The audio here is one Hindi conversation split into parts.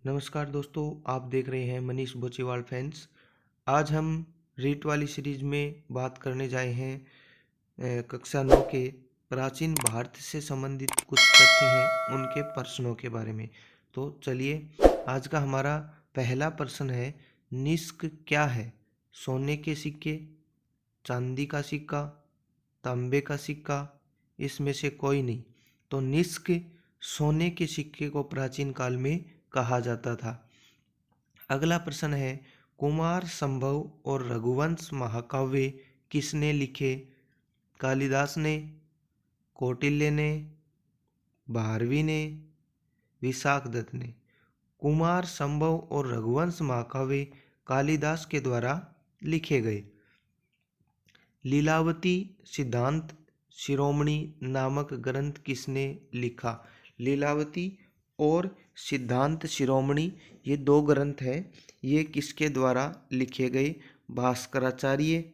नमस्कार दोस्तों, आप देख रहे हैं मनीष बोचीवाल फैंस। आज हम रीट वाली सीरीज में बात करने जाए हैं कक्षा 9 के प्राचीन भारत से संबंधित कुछ तथ्य हैं उनके प्रश्नों के बारे में। तो चलिए, आज का हमारा पहला प्रश्न है, निष्क क्या है? सोने के सिक्के, चांदी का सिक्का, तांबे का सिक्का, इसमें से कोई नहीं। तो निष्क सोने के सिक्के को प्राचीन काल में कहा जाता था। अगला प्रश्न है, कुमार संभव और रघुवंश महाकाव्य किसने लिखे? कालिदास ने, कौटिल्य ने, भारवी ने, विशाखदत्त ने। कुमार संभव और रघुवंश महाकाव्य कालिदास के द्वारा लिखे गए। लीलावती सिद्धांत शिरोमणि नामक ग्रंथ किसने लिखा? लीलावती और सिद्धांत शिरोमणि ये दो ग्रंथ हैं। ये किसके द्वारा लिखे गए? भास्कराचार्य,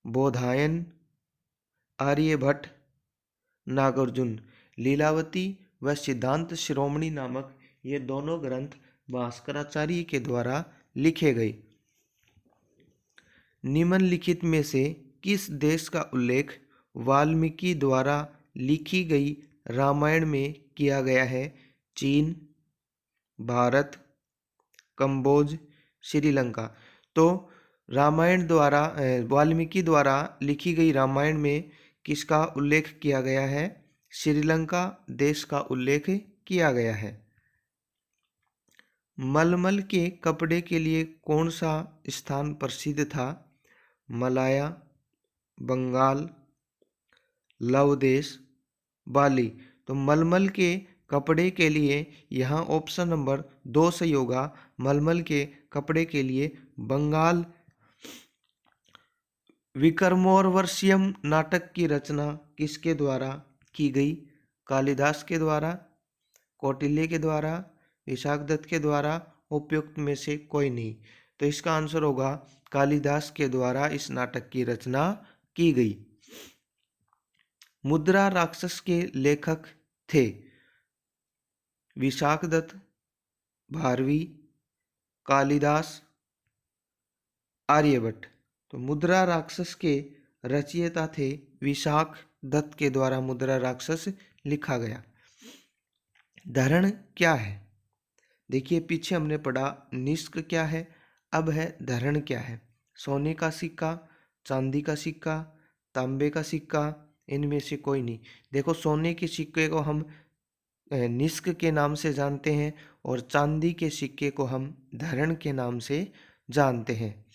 बोधायन, आर्यभट्ट, नागार्जुन। लीलावती व सिद्धांत शिरोमणि नामक ये दोनों ग्रंथ भास्कराचार्य के द्वारा लिखे गए। निम्नलिखित में से किस देश का उल्लेख वाल्मीकि द्वारा लिखी गई रामायण में किया गया है? चीन, भारत, कंबोज, श्रीलंका। तो रामायण द्वारा वाल्मीकि द्वारा लिखी गई रामायण में किसका उल्लेख किया गया है? श्रीलंका देश का उल्लेख किया गया है। मलमल के कपड़े के लिए कौन सा स्थान प्रसिद्ध था? मलाया, बंगाल, लव देश, बाली। तो मलमल के कपड़े के लिए यहाँ ऑप्शन नंबर 2 सही होगा। मलमल के कपड़े के लिए बंगाल। विक्रमोर्वशीयम नाटक की रचना किसके द्वारा की गई? कालिदास के द्वारा, कौटिल्य के द्वारा, विशाखदत्त के द्वारा, उपयुक्त में से कोई नहीं। तो इसका आंसर होगा कालिदास के द्वारा इस नाटक की रचना की गई। मुद्रा राक्षस के लेखक थे? विशाखदत्त, भारवी, कालिदास, आर्यभट्ट। तो मुद्रा राक्षस के रचयिता थे विशाखदत्त के द्वारा मुद्रा राक्षस लिखा गया। धरण क्या है? देखिए, पीछे हमने पढ़ा निष्क क्या है, अब है धरण क्या है। सोने का सिक्का, चांदी का सिक्का, तांबे का सिक्का, इनमें से कोई नहीं। देखो, सोने के सिक्के को हम निष्क के नाम से जानते हैं और चांदी के सिक्के को हम धरण के नाम से जानते हैं।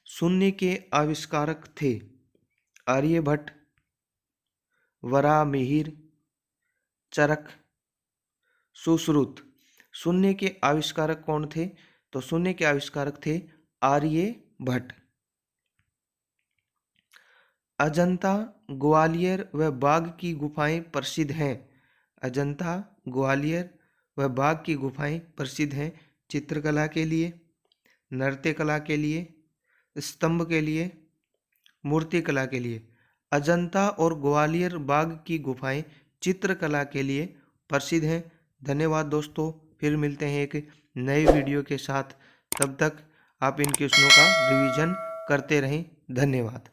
शून्य के आविष्कारक थे? आर्यभट्ट, वराहमिहिर, चरक, सुश्रुत। शून्य के आविष्कारक कौन थे? तो शून्य के आविष्कारक थे आर्यभट्ट। अजंता, ग्वालियर व बाघ की गुफाएं प्रसिद्ध हैं। अजंता, ग्वालियर व बाघ की गुफाएं प्रसिद्ध हैं चित्रकला के लिए, नृत्य कला के लिए, स्तंभ के लिए, मूर्तिकला के लिए। अजंता और ग्वालियर बाघ की गुफाएं चित्रकला के लिए प्रसिद्ध हैं। धन्यवाद दोस्तों, फिर मिलते हैं एक नए वीडियो के साथ। तब तक आप इन क्वेश्चनों का रिवीजन करते रहें। धन्यवाद।